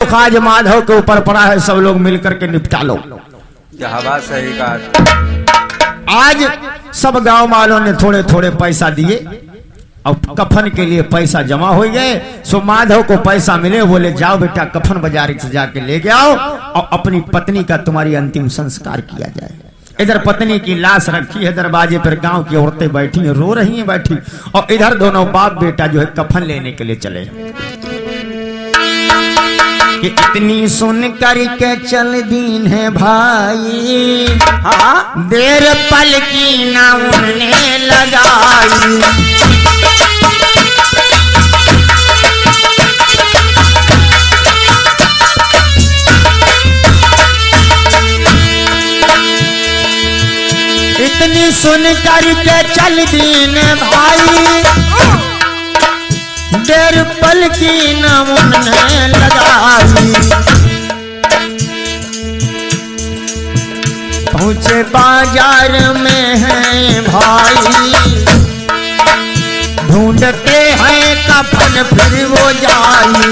आज माधव के ऊपर पड़ा है, सब लोग मिलकर के निपटा लो। बात सही कहा। आज सब गांव वालों ने थोड़े थोड़े पैसा दिए और कफन के लिए पैसा जमा हो गए। सो माधव को पैसा मिले, बोले जाओ बेटा कफन बाजार से जाके लेके आओ और अपनी पत्नी का तुम्हारी अंतिम संस्कार किया जाए। इधर पत्नी की लाश रखी है दरवाजे पर, गांव की औरतें बैठी हैं, रो रही हैं बैठी, और इधर दोनों बाप बेटा जो है कफन लेने के लिए चले कि इतनी सुन कर के चल दीन है भाई, हाँ देर पल की ना उन्हें लगाई। इतनी सुन कर के चल दीन भाई, देर पल की न उन्हें लगाई। पहुंचे बाजार में है भाई, ढूंढते हैं कफन फिर वो जाई।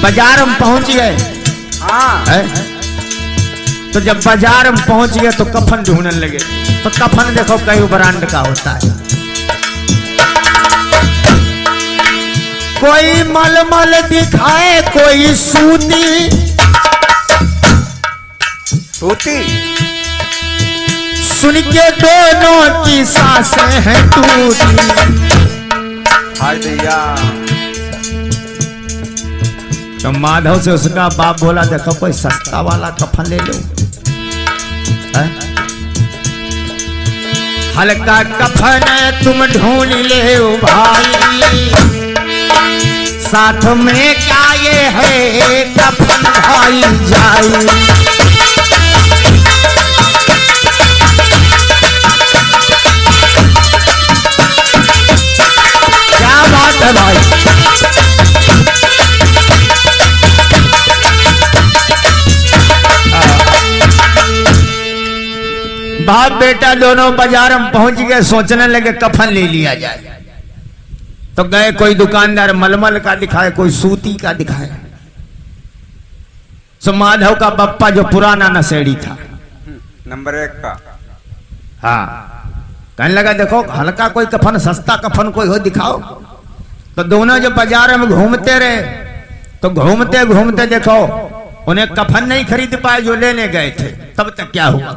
बाजार में पहुंच गए, हाँ तो जब बाजार में पहुंच गए तो कफन ढूंढने लगे। तो कफन देखो कई ब्रांड का होता है, कोई मलमल दिखाए, कोई सूती सूती। सुन के दोनों की सांसें हैं टूटी। हाय भैया। तो माधव से उसका बाप बोला देखो कोई सस्ता वाला कफन ले लो, हल्का कफन तुम ढूंढ ले भाई, साथ में क्या ये है कफन भाई जाई। क्या बात है भाई। बाप बेटा दोनों बाजार में पहुंच गए, सोचने लगे कफन ले लिया जाए। तो गए, कोई दुकानदार मलमल का दिखाए, कोई सूती का दिखाए। सो माधव का बप्पा जो पुराना नशेड़ी था, नंबर 1 का, हाँ कहने लगा देखो हल्का कोई कफन, सस्ता कफन कोई हो दिखाओ। तो दोनों जो बाजार में घूमते रहे, तो घूमते घूमते देखो उन्हें कफन नहीं खरीद पाए जो लेने गए थे। तब तक क्या हुआ,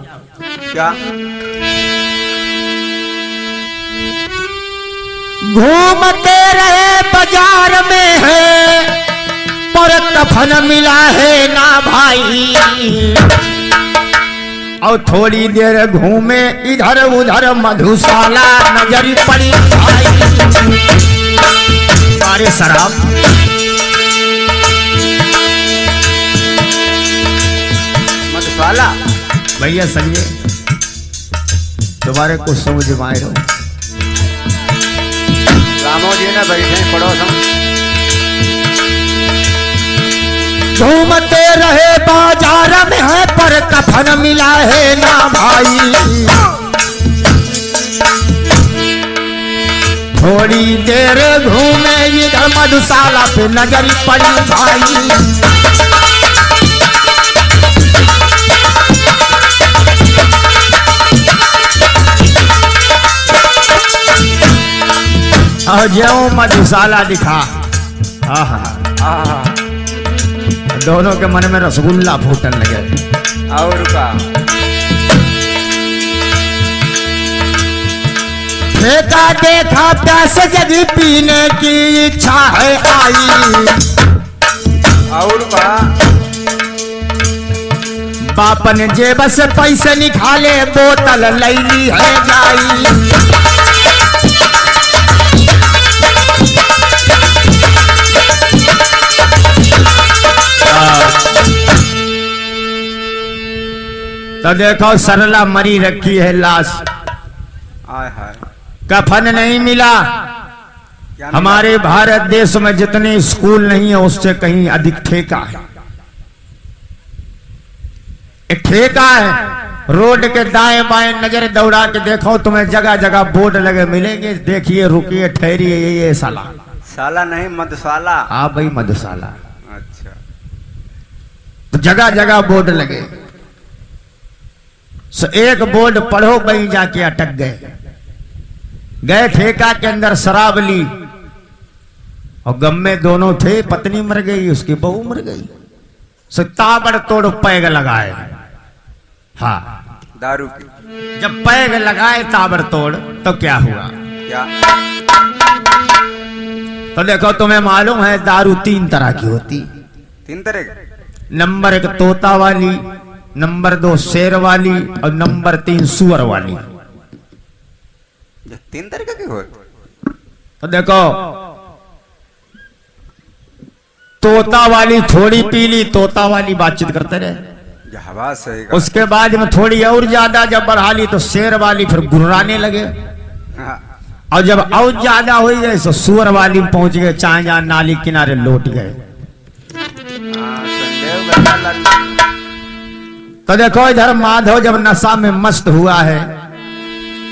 क्या घूमते रहे बाजार में है, पर कफन मिला है ना भाई। और थोड़ी देर घूमे इधर उधर, मधुशाला नजर पड़ी भाई। अरे शराब मधुशाला भैया संजय तुम्हारे कुछ समझ में आए रहो। रामो जी ने बैठे पड़ोस में, घूमते रहे बाजार में है, पर कफन मिला है ना भाई। थोड़ी देर घूमे इधर, मधुशाला पे नजर पड़ी भाई। और जो मधुशाला दिखा, दोनों के मन में रसगुल्ला फूटने लगे। और का देखा देखा प्यास जगी, पीने की इच्छा है आई। और का बाप ने जेब से पैसे निकाले, बोतल ले ली है जाई। तो देखो सरला मरी रखी है लाश, आय हाय। कफन नहीं मिला। क्या मिला? हमारे भारत देश में जितने स्कूल नहीं है उससे कहीं अधिक ठेका है। एक ठेका है, रोड के दाएं बाएं नजर दौड़ा के देखो तुम्हें जगह जगह बोर्ड लगे मिलेंगे, देखिए रुकिए ठहरिए ये साला। साला नहीं मधुशाला। हाँ भाई मधुशाला। अच्छा। तो जगह जगह बोर्ड लगे, सो एक बोर्ड पढ़ो वहीं जाके अटक गए ठेका के अंदर शराब ली और गम में दोनों थे, पत्नी मर गई उसकी बहू मर गई, सो ताबड़ तोड़ पैग लगाए। हाँ दारू की। जब पैग लगाए ताबड़ तोड़ तो क्या हुआ? क्या? तो देखो तुम्हें मालूम है दारू 3 तरह की होती। 3 तरह के? नंबर 1 तोता वाली, नंबर 2 शेर वाली और नंबर 3 सुअर वाली। ये 3 तरह की होती? तो देखो तोता वाली थोड़ी पी ली, तोता वाली बातचीत करते रहे, ये हवा सही का। उसके बाद में थोड़ी और ज्यादा जब बढ़ा ली तो शेर वाली फिर गुर्राने लगे, हाँ। और जब और ज्यादा हो गए तो सुअर वाली में पहुंच गए, चाहे जहां नाली किनारे लौट गए। हाँ, संदेह बता लल्ला। तो देखो इधर माधव जब नशा में मस्त हुआ है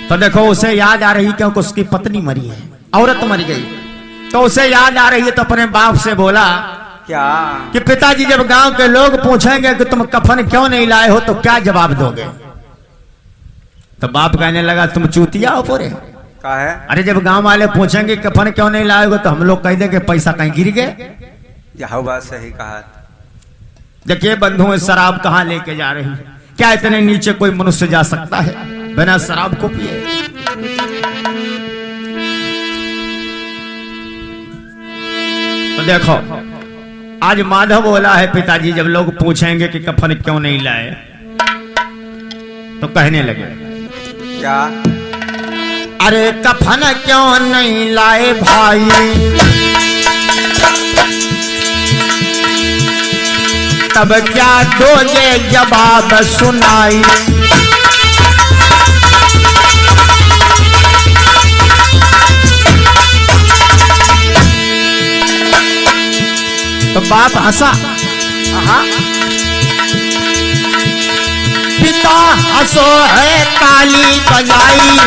तो देखो उसे याद आ रही क्योंकि उसकी पत्नी मरी है, औरत मर गई, तो उसे याद आ रही है तो अपने बाप से बोला क्या? कि पिताजी जब गांव के लोग पूछेंगे कि तुम कफन क्यों नहीं लाए हो तो क्या जवाब दोगे? तो बाप कहने लगा तुम चूतिया हो पूरे। का है? अरे जब गांव वाले पूछेंगे कफन क्यों नहीं लाए हो तो हम लोग कह देंगे पैसा कहीं गिर गए। ये हवा सही कहा। देखिए बंधुओं शराब कहाँ लेके जा रही है? क्या इतने नीचे कोई मनुष्य जा सकता है बिना शराब को पिए? तो देखो आज माधव बोला है पिताजी जब लोग पूछेंगे कि कफन क्यों नहीं लाए तो कहने लगे क्या? अरे कफन क्यों नहीं लाए भाई, तब क्या दोगे जवाब सुनाई। तो बाप हंसा, हाँ। पिता हंसो है ताली बजाई,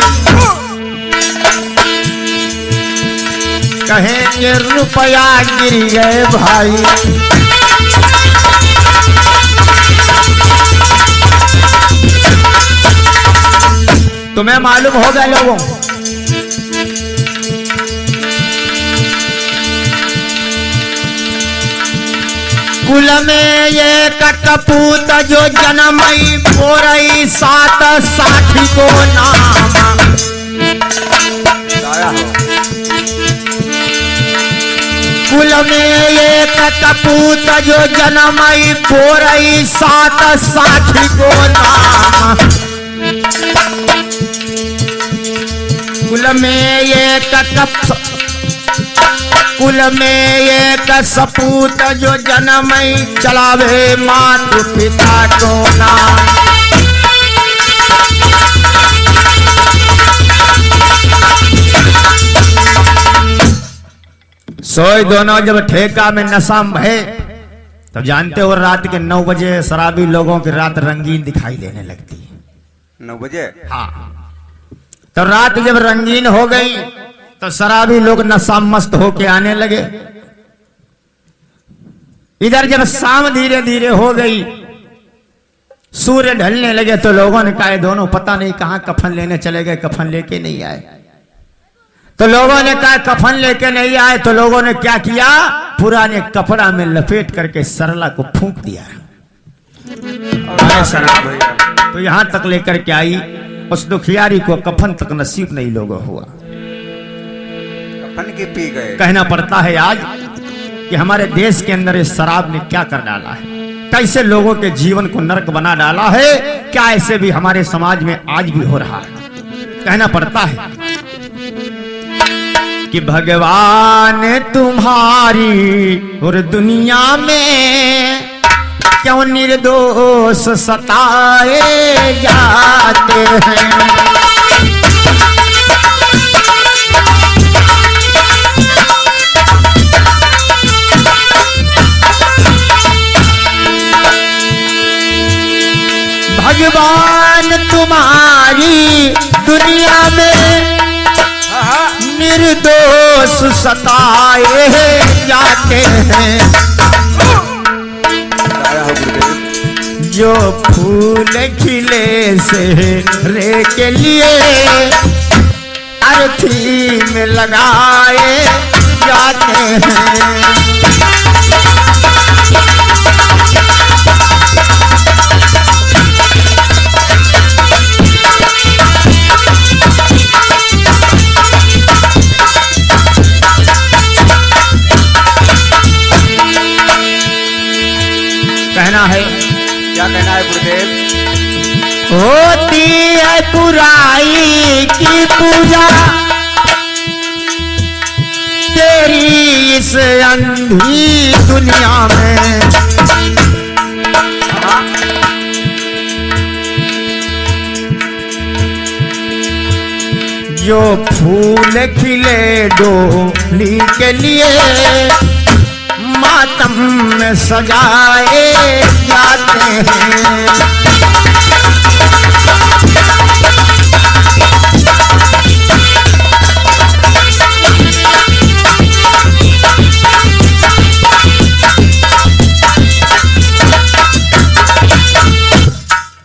कहे कि रुपया गिर गए भाई। तुम्हें मालूम होगा लोगों कुल में ये कपूत जो जन्मई पोरई 760 को नाम। आया हो। कुल में ये कपूत जो जन्मई पोरई 760 को नाम। कुल में ये कुल में एक सपूत जो जन्मई चलावे मातु पिता को नाम। सोई दोनों जब ठेका में नशा में है तो जानते हो रात के 9 बजे शराबी लोगों की रात रंगीन दिखाई देने लगती है। 9 बजे? हाँ, तो रात जब रंगीन हो गई तो शराबी लोग नशा मस्त होके आने लगे। इधर जब शाम धीरे धीरे हो गई, सूर्य ढलने लगे तो लोगों ने कहा दोनों पता नहीं कहां कफन लेने चले गए, कफन लेके नहीं आए। तो लोगों ने कहा कफन लेके नहीं आए, तो लोगों ने क्या किया, पुराने कपड़ा में लपेट करके सरला को फूंक दिया। शराब तो यहां तक लेकर के आई, उस दुखियारी को कफन तक नसीब नहीं लोगों हुआ। कफन के पी गए। कहना पड़ता है आज कि हमारे देश के अंदर इस शराब ने क्या कर डाला है, कैसे लोगों के जीवन को नरक बना डाला है। क्या ऐसे भी हमारे समाज में आज भी हो रहा है। कहना पड़ता है कि भगवान तुम्हारी और दुनिया में क्यों निर्दोष सताए जाते हैं। मेहरबान तुम्हारी दुनिया में निर्दोष सताए जाते हैं। जो फूल खिले से रे के लिए अर्थी में लगाए जाते हैं। कहना है, क्या कहना है गुरुदेव? होती है बुराई की पूजा तेरी इस अंधी दुनिया में। जो फूल खिले डोली के लिए मातम में सजाए जाते हैं।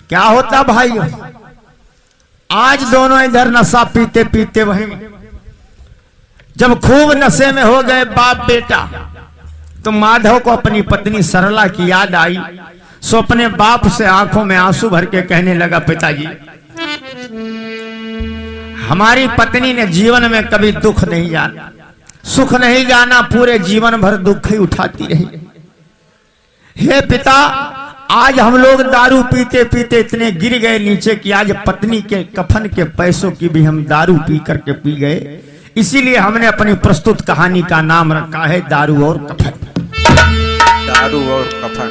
क्या होता भाई, आज दोनों इधर नशा पीते पीते वहीं, जब खूब नशे में हो गए बाप बेटा, तो माधव को अपनी पत्नी सरला की याद आई। सो अपने बाप से आंखों में आंसू भर के कहने लगा, पिताजी हमारी पत्नी ने जीवन में कभी दुख नहीं जाना, सुख नहीं जाना, पूरे जीवन भर दुख ही उठाती रही। हे पिता, आज हम लोग दारू पीते पीते इतने गिर गए नीचे कि आज पत्नी के कफन के पैसों की भी हम दारू पी करके पी गए। इसीलिए हमने अपनी प्रस्तुत कहानी का नाम रखा है दारू और कफन। दारू और कफन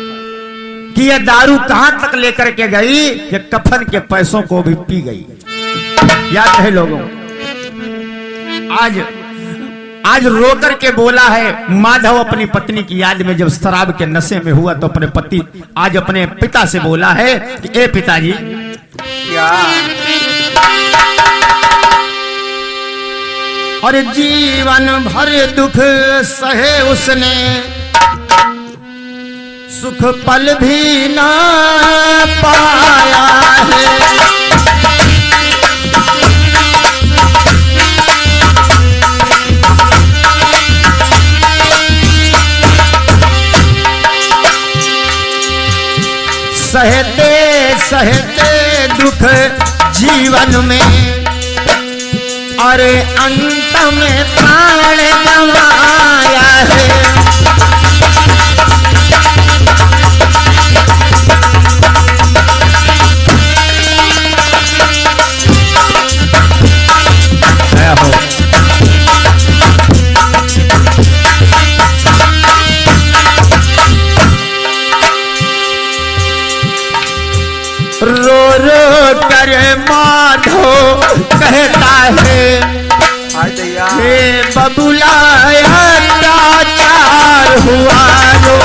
कि यह दारू कहां तक लेकर के गई, ये कफन के पैसों को भी पी गई। याद है लोगों, आज रो करके बोला है माधव अपनी पत्नी की याद में, जब शराब के नशे में हुआ तो अपने पति आज अपने पिता से बोला है कि ए पिताजी, क्या? और जीवन भर दुख सहे उसने, सुख पल भी ना पाया है। सहते सहते दुख जीवन में, और अंत में प्राण गंवाया है। रो रो कर माधव कहता है, हे बबुला अत्याचार हुआ रो।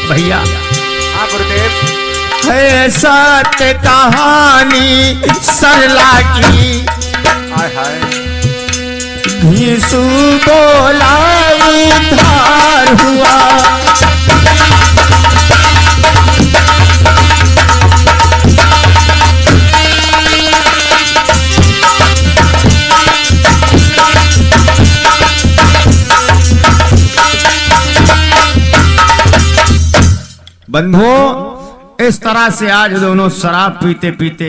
भैया है सत्य कहानी सरला की, घीसू बोला उद्धार हुआ। बंधुओं, इस तरह से आज दोनों शराब पीते पीते,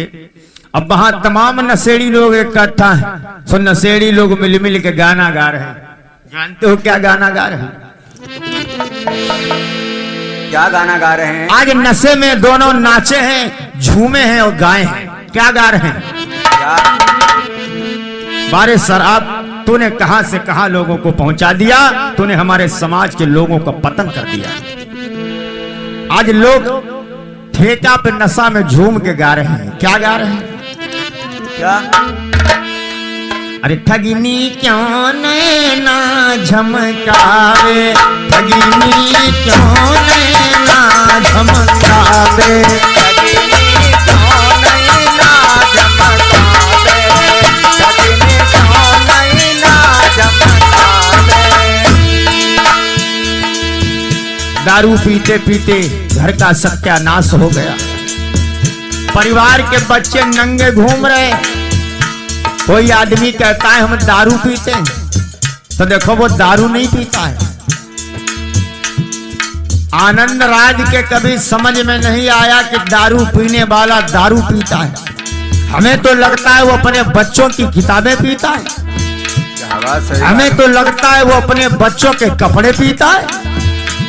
अब वहां तमाम नशेड़ी लोग इकट्ठा हैं। सो नशेड़ी लोग मिल मिल के गाना गा रहे हैं। जानते हो क्या गाना गा रहे हैं? क्या गाना गा रहे हैं? आज नशे में दोनों नाचे हैं, झूमे हैं और गाए हैं। क्या गा रहे हैं? बारे शराब तूने कहां से कहां लोगों को पहुंचा दिया, तूने हमारे समाज के लोगों का पतन कर दिया। आज लोग ठेका पे नशा में झूम के गा रहे हैं। क्या गा रहे हैं? क्या? अरे ठगिनी क्यों नैना झमकावे, ठगिनी क्यों नैना झमकावे, ठगिनी क्यों नैना झमकावे, ठगिनी क्यों नैना झमकावे। दारू पीते पीते घर का सत्यानाश हो गया। परिवार के बच्चे नंगे घूम रहे। कोई आदमी कहता है हम दारू पीते हैं, तो देखो वो दारू नहीं पीता है। आनंद राज के कभी समझ में नहीं आया कि दारू पीने वाला दारू पीता है। हमें तो लगता है वो अपने बच्चों की किताबें पीता है, क्या बात है? हमें तो लगता है वो अपने बच्चों के कपड़े पीता है,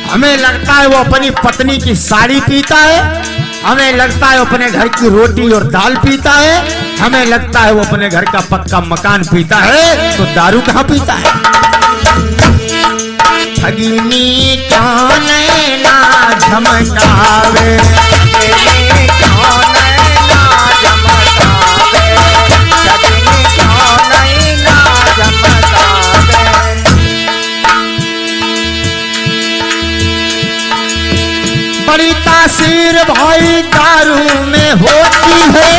हमें लगता है वो अपनी पत्नी की साड़ी पीता है, हमें लगता है वो अपने घर की रोटी और दाल पीता है, हमें लगता है वो अपने घर का पक्का मकान पीता है, तो दारू कहाँ पीता है? ठगिनी क्यों नैना झमकावे, ठगिनी क्यों नैना झमकावे, ठगिनी क्यों नैना झमकावे। बड़ी तासीर भाई दारू में होती है,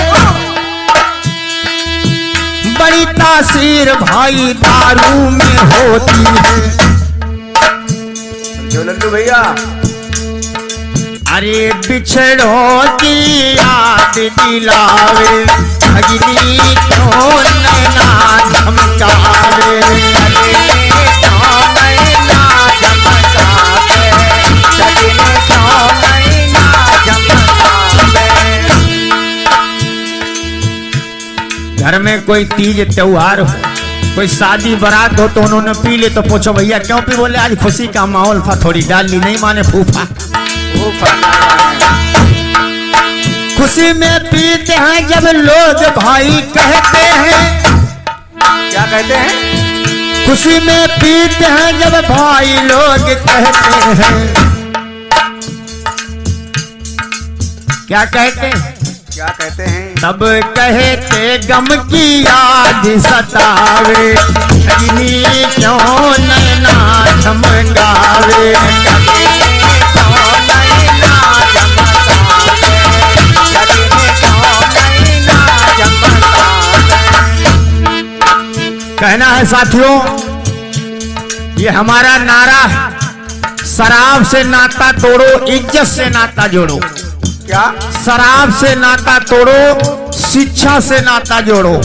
बड़ी तासीर भाई दारू में होती है। जो लल्लू भैया, अरे बिछड़ों की याद दिलावे, ठगिनी क्यों नैना झमकावे, ठगिनी क्यों नैना झमकावे, ठगिनी क्यों नैना झमकावे। घर में कोई तीज त्योहार हो, कोई शादी बारात हो तो उन्होंने पी ले तो पूछो भैया क्यों पी? बोले आज खुशी का माहौल था, थोड़ी डाल ली। नहीं माने फूफा, खुशी में पीते हैं जब लोग भाई कहते हैं। क्या कहते हैं? खुशी में पीते हैं जब भाई लोग कहते हैं। क्या कहते हैं? क्या कहते हैं? तब कहते गम की याद सतावे, ठगिनी क्यों नैना झमकावे, ठगिनी क्यों नैना झमकावे, ठगिनी क्यों नैना झमकावे। कहना है साथियों, ये हमारा नारा है, शराब से नाता तोड़ो, इज्जत से नाता जोड़ो। क्या? शराब से नाता तोड़ो, शिक्षा से नाता जोड़ो।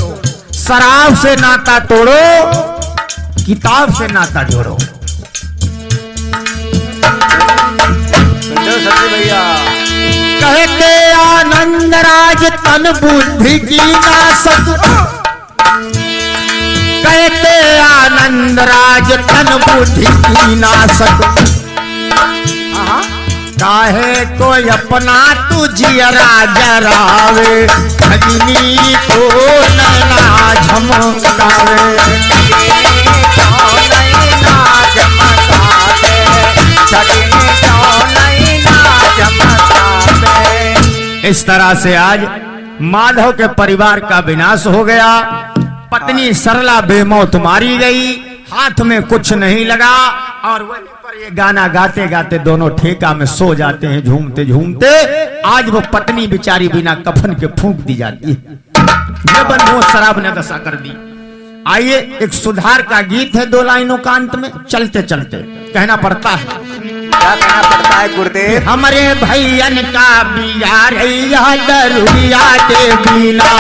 शराब से नाता तोड़ो, किताब से नाता जोड़ो। भैया कहते आनंद राज तन बुद्धि की नासक, कहते आनंद राज तन बुद्धि की नासक। काहे कोई अपना तुझियरा जरावे, ठगिनी को नैना झमकावे, ठगिनी क्यों नैना झमकावे, ठगिनी क्यों नैना झमकावे। इस तरह से आज माधव के परिवार का विनाश हो गया। पत्नी सरला बेमौत मारी गई, हाथ में कुछ नहीं लगा, और वहीं पर ये गाना गाते गाते दोनों ठेका में सो जाते हैं झूमते झूमते। आज वो पत्नी बेचारी बिना कफन के फूंक दी जाती है। जबन वो शराब ने दशा कर दी। आइए एक सुधार का गीत है, 2 लाइनों का अंत में चलते चलते कहना पड़ता है। क्या कहना पड़ता है गुरुदेव? हमारे भैयन का बिया रैया दरुया दे बिना,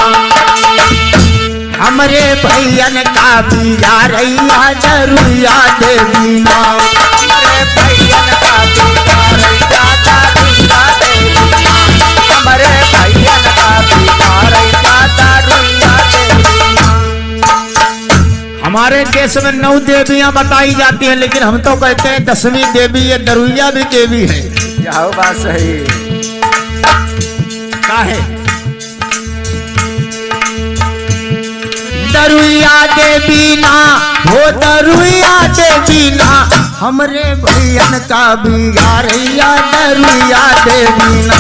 हमरे भैयन का बिया रैया दरुया दे बिना, हमारे भैयन का बिया रैया दरुया दे बिना, हमारे भैयन का बिया रैया दरुया दे बिना। हमारे देश में 9 देवियां बताई जाती हैं, लेकिन हम तो कहते हैं 10वीं देवी ये दरुया भी देवी है। क्या बात सही? काहे? दरुया दे बिना, हो दरुया दे बिना, हमरे भैयन का बिगाड़ैया दरुइया देवीना।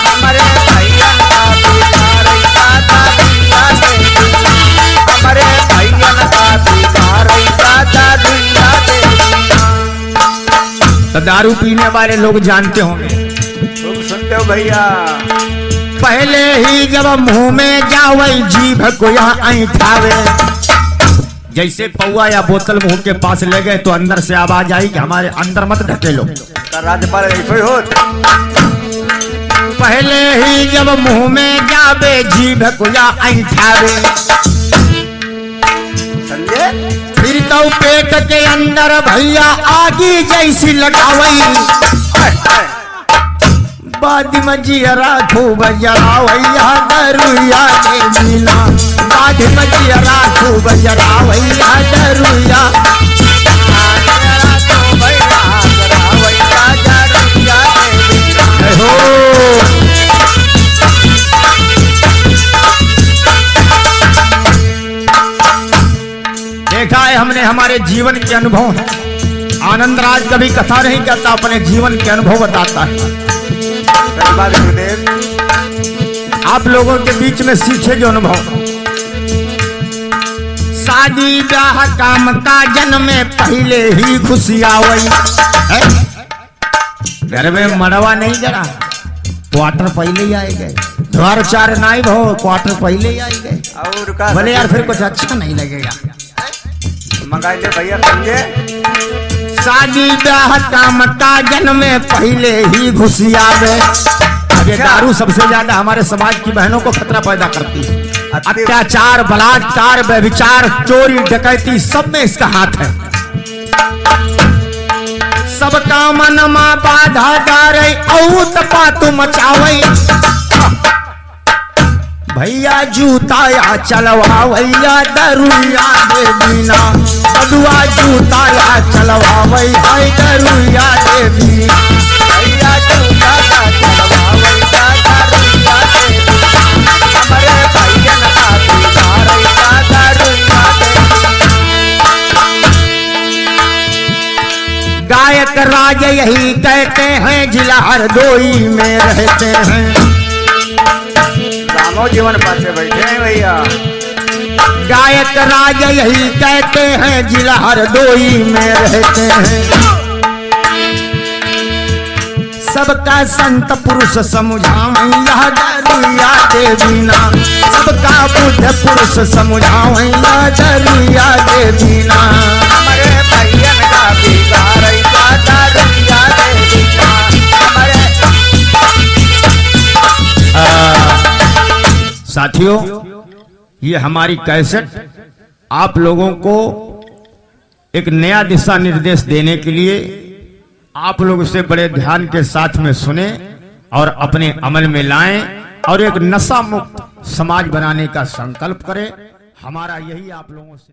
हमारे भैयन का बिगाड़ैया दरुइया देवीना। हमारे भैयन का बिगाड़ैया दरुइया देवीना। तो दारू पीने वाले लोग जानते होंगे, तुम सुनते हो भैया। पहले ही जब मुंह में जावई जीभ को यहाँ ऐठावे, जैसे पौआ या बोतल मुंह के पास ले गए तो अंदर से आवाज आई कि हमारे अंदर मत ढकेलो। राज्यपाल ऐसे ही होत। पहले ही जब मुंह में जावे जीभ को यहाँ ऐठावे, समझे? फिर तो पेट के अंदर भैया आगी जैसी लगावई, बाद मजियरा खूब जरावैया दरुइया देवीना। बाद मजियरा खूब जरावैया दरुइया। हो देखा है हमने, हमारे जीवन के अनुभव है। आनंद राज कभी कथा नहीं कहता, अपने जीवन के अनुभव बताता है। आप लोगों के बीच में सीखे जो अनुभव। शादी ब्याह काम काजन में पहले ही खुशियावई, घर में मड़वा नहीं जरा, क्वार्टर पहले ही आए गए। द्वार चार नाई भो, क्वार्टर पहले ही आए गए। और का बोले यार फिर कुछ अच्छा नहीं लगेगा। मंगाई ले भैया, समझे? शादी ब्याह काम काजन में पहले ही घुसियावे। ये दारू सबसे ज्यादा हमारे समाज की बहनों को खतरा पैदा करती है। अत्याचार, बलात्कार, व्यभिचार, चोरी, डकैती सब में इसका हाथ है। सबका मनमा बाधा डारे औत पातु मचावई, भैया जूता या चलवावैया दरुइया देवीना। बदुआ जूता या चलवावै है दरुइया देवी। भैया जूता का चलवावैया दरुइया देवी। हमारे भैयन का बिगाड़ैया दरुइया देवी। गायक राज यही कहते हैं, जिला हरदोई में रहते हैं। रामो जीवन पासे बैठे हैं भैया। गायक राज यही कहते हैं, जिला हरदोई में रहते हैं। सबका संत पुरुष समझावैया दरुइया देवीना। सबका बुद्ध पुरुष समझावैया दरुइया देवीना। हमारे भैयन का बिगाड़ैया दरुइया देवीना। हमारे साथियों, ये हमारी कैसेट आप लोगों को एक नया दिशा निर्देश देने के लिए आप लोग इसे बड़े ध्यान के साथ में सुने और अपने अमल में लाएं और एक नशा मुक्त समाज बनाने का संकल्प करें। हमारा यही आप लोगों से